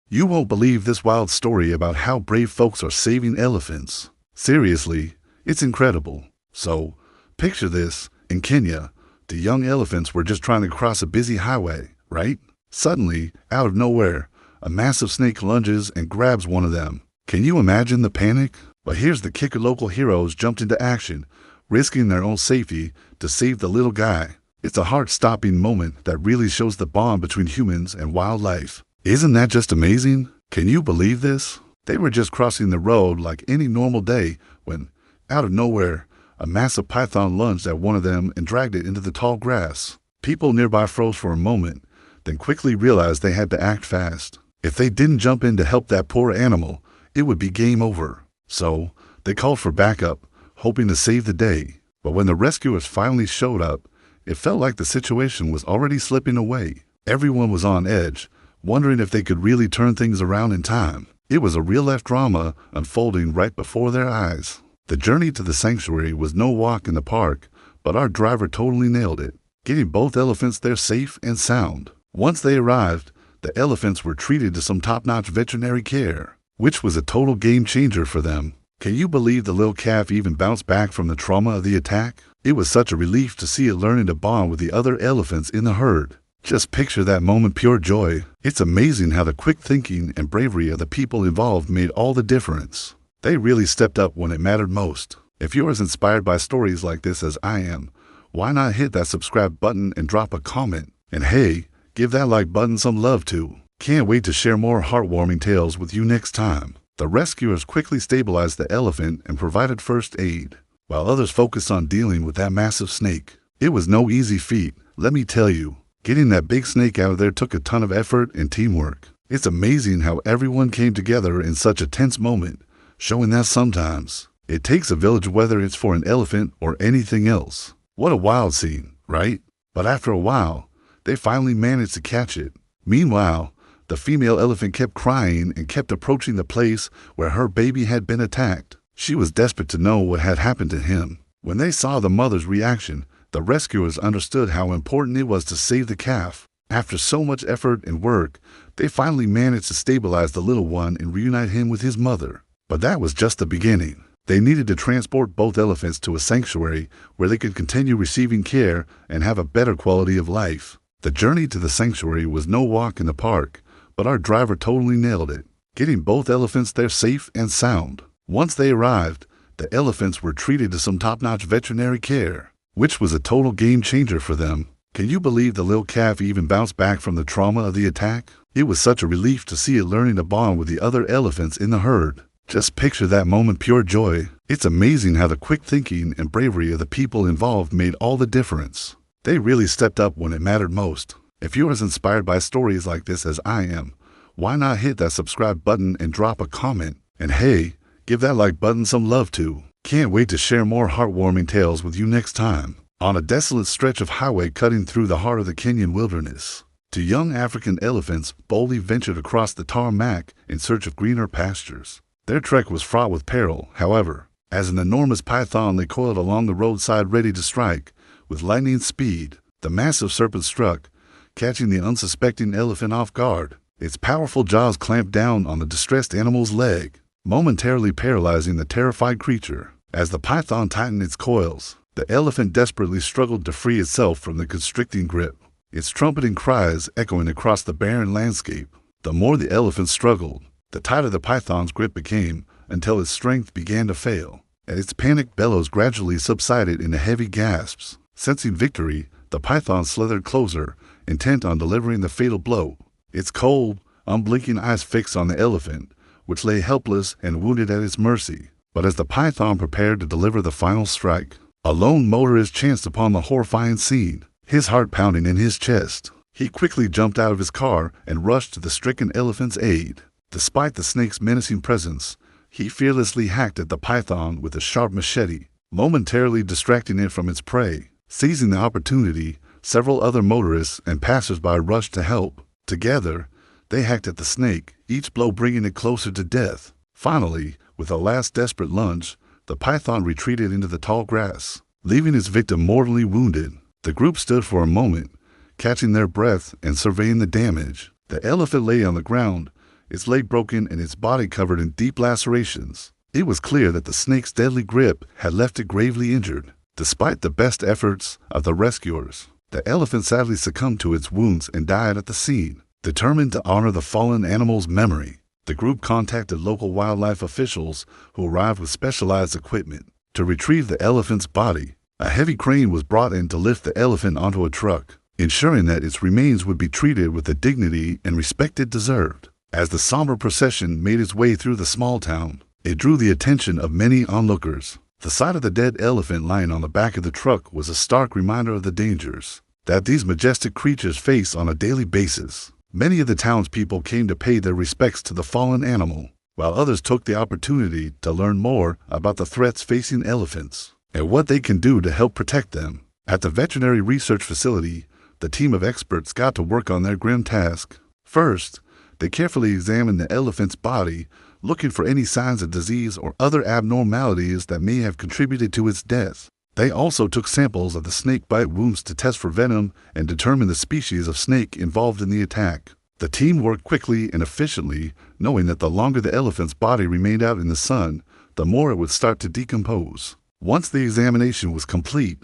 You won't believe this wild story about how brave folks are saving elephants. Seriously, it's incredible. So, picture this. In Kenya, the young elephants were just trying to cross a busy highway, right? Suddenly, out of nowhere, a massive snake lunges and grabs one of them. Can you imagine the panic? But here's the kicker: local heroes jumped into action, risking their own safety to save the little guy. It's a heart-stopping moment that really shows the bond between humans and wildlife. Isn't that just amazing? Can you believe this? They were just crossing the road like any normal day when, out of nowhere, a massive python lunged at one of them and dragged it into the tall grass. People nearby froze for a moment, then quickly realized they had to act fast. If they didn't jump in to help that poor animal, it would be game over. So, they called for backup, hoping to save the day. But when the rescuers finally showed up, it felt like the situation was already slipping away. Everyone was on edge, wondering if they could really turn things around in time. It was a real-life drama unfolding right before their eyes. The journey to the sanctuary was no walk in the park, but our driver totally nailed it, getting both elephants there safe and sound. Once they arrived, the elephants were treated to some top-notch veterinary care, which was a total game changer for them. Can you believe the little calf even bounced back from the trauma of the attack? It was such a relief to see it learning to bond with the other elephants in the herd. Just picture that moment, pure joy. It's amazing how the quick thinking and bravery of the people involved made all the difference. They really stepped up when it mattered most. If you're as inspired by stories like this as I am, why not hit that subscribe button and drop a comment? And hey, give that like button some love too. Can't wait to share more heartwarming tales with you next time. The rescuers quickly stabilized the elephant and provided first aid, while others focused on dealing with that massive snake. It was no easy feat, let me tell you. Getting that big snake out of there took a ton of effort and teamwork. It's amazing how everyone came together in such a tense moment, showing that sometimes it takes a village, whether it's for an elephant or anything else. What a wild scene, right? But after a while, they finally managed to catch it. Meanwhile, the female elephant kept crying and kept approaching the place where her baby had been attacked. She was desperate to know what had happened to him. When they saw the mother's reaction, the rescuers understood how important it was to save the calf. After so much effort and work, they finally managed to stabilize the little one and reunite him with his mother. But that was just the beginning. They needed to transport both elephants to a sanctuary where they could continue receiving care and have a better quality of life. The journey to the sanctuary was no walk in the park, but our driver totally nailed it, getting both elephants there safe and sound. Once they arrived, the elephants were treated to some top-notch veterinary care, which was a total game changer for them. Can you believe the little calf even bounced back from the trauma of the attack? It was such a relief to see it learning to bond with the other elephants in the herd. Just picture that moment, pure joy. It's amazing how the quick thinking and bravery of the people involved made all the difference. They really stepped up when it mattered most. If you're as inspired by stories like this as I am, why not hit that subscribe button and drop a comment? And hey, give that like button some love too. Can't wait to share more heartwarming tales with you next time. On a desolate stretch of highway cutting through the heart of the Kenyan wilderness, two young African elephants boldly ventured across the tarmac in search of greener pastures. Their trek was fraught with peril, however, as an enormous python lay coiled along the roadside ready to strike. With lightning speed, the massive serpent struck, catching the unsuspecting elephant off guard. Its powerful jaws clamped down on the distressed animal's leg, momentarily paralyzing the terrified creature. As the python tightened its coils, the elephant desperately struggled to free itself from the constricting grip, its trumpeting cries echoing across the barren landscape. The more the elephant struggled, the tighter the python's grip became, until its strength began to fail, and its panicked bellows gradually subsided into heavy gasps. Sensing victory, the python slithered closer, intent on delivering the fatal blow, its cold, unblinking eyes fixed on the elephant, which lay helpless and wounded at its mercy. But as the python prepared to deliver the final strike, a lone motorist chanced upon the horrifying scene, his heart pounding in his chest. He quickly jumped out of his car and rushed to the stricken elephant's aid. Despite the snake's menacing presence, he fearlessly hacked at the python with a sharp machete, momentarily distracting it from its prey. Seizing the opportunity, several other motorists and passers-by rushed to help. Together, they hacked at the snake, each blow bringing it closer to death. Finally, with a last desperate lunge, the python retreated into the tall grass, leaving its victim mortally wounded. The group stood for a moment, catching their breath and surveying the damage. The elephant lay on the ground, its leg broken and its body covered in deep lacerations. It was clear that the snake's deadly grip had left it gravely injured. Despite the best efforts of the rescuers, the elephant sadly succumbed to its wounds and died at the scene. Determined to honor the fallen animal's memory, the group contacted local wildlife officials who arrived with specialized equipment to retrieve the elephant's body. A heavy crane was brought in to lift the elephant onto a truck, ensuring that its remains would be treated with the dignity and respect it deserved. As the somber procession made its way through the small town, it drew the attention of many onlookers. The sight of the dead elephant lying on the back of the truck was a stark reminder of the dangers that these majestic creatures face on a daily basis. Many of the townspeople came to pay their respects to the fallen animal, while others took the opportunity to learn more about the threats facing elephants and what they can do to help protect them. At the veterinary research facility, the team of experts got to work on their grim task. First, they carefully examined the elephant's body, looking for any signs of disease or other abnormalities that may have contributed to its death. They also took samples of the snake bite wounds to test for venom and determine the species of snake involved in the attack. The team worked quickly and efficiently, knowing that the longer the elephant's body remained out in the sun, the more it would start to decompose. Once the examination was complete,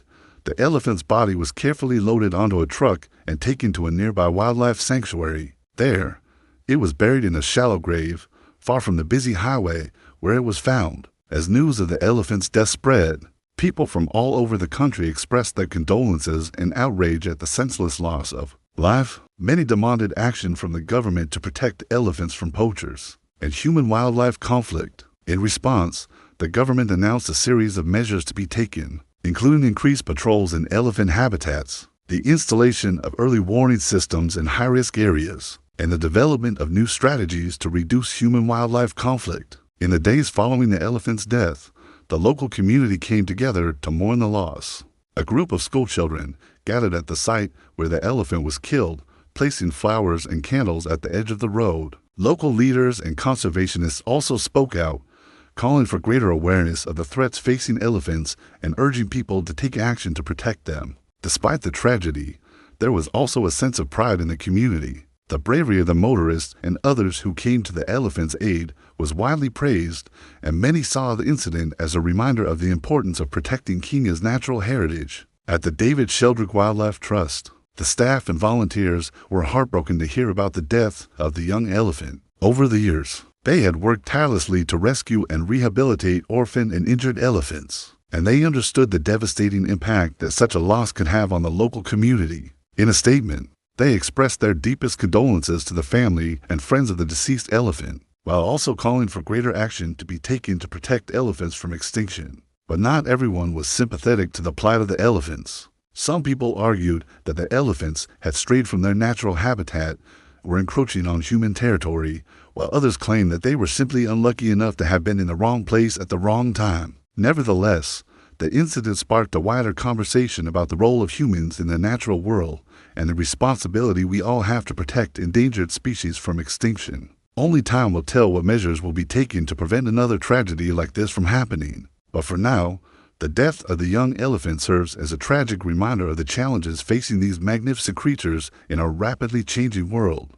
the elephant's body was carefully loaded onto a truck and taken to a nearby wildlife sanctuary. There, it was buried in a shallow grave, far from the busy highway where it was found. As news of the elephant's death spread, people from all over the country expressed their condolences and outrage at the senseless loss of life. Many demanded action from the government to protect elephants from poachers and human-wildlife conflict. In response, the government announced a series of measures to be taken, including increased patrols in elephant habitats, the installation of early warning systems in high-risk areas, and the development of new strategies to reduce human-wildlife conflict. In the days following the elephant's death, the local community came together to mourn the loss. A group of schoolchildren gathered at the site where the elephant was killed, placing flowers and candles at the edge of the road. Local leaders and conservationists also spoke out, calling for greater awareness of the threats facing elephants and urging people to take action to protect them. Despite the tragedy, there was also a sense of pride in the community. The bravery of the motorists and others who came to the elephant's aid was widely praised, and many saw the incident as a reminder of the importance of protecting Kenya's natural heritage. At the David Sheldrick Wildlife Trust, the staff and volunteers were heartbroken to hear about the death of the young elephant. Over the years, they had worked tirelessly to rescue and rehabilitate orphaned and injured elephants, and they understood the devastating impact that such a loss could have on the local community. In a statement, they expressed their deepest condolences to the family and friends of the deceased elephant, while also calling for greater action to be taken to protect elephants from extinction. But not everyone was sympathetic to the plight of the elephants. Some people argued that the elephants had strayed from their natural habitat, were encroaching on human territory, while others claimed that they were simply unlucky enough to have been in the wrong place at the wrong time. Nevertheless, the incident sparked a wider conversation about the role of humans in the natural world and the responsibility we all have to protect endangered species from extinction. Only time will tell what measures will be taken to prevent another tragedy like this from happening. But for now, the death of the young elephant serves as a tragic reminder of the challenges facing these magnificent creatures in our rapidly changing world.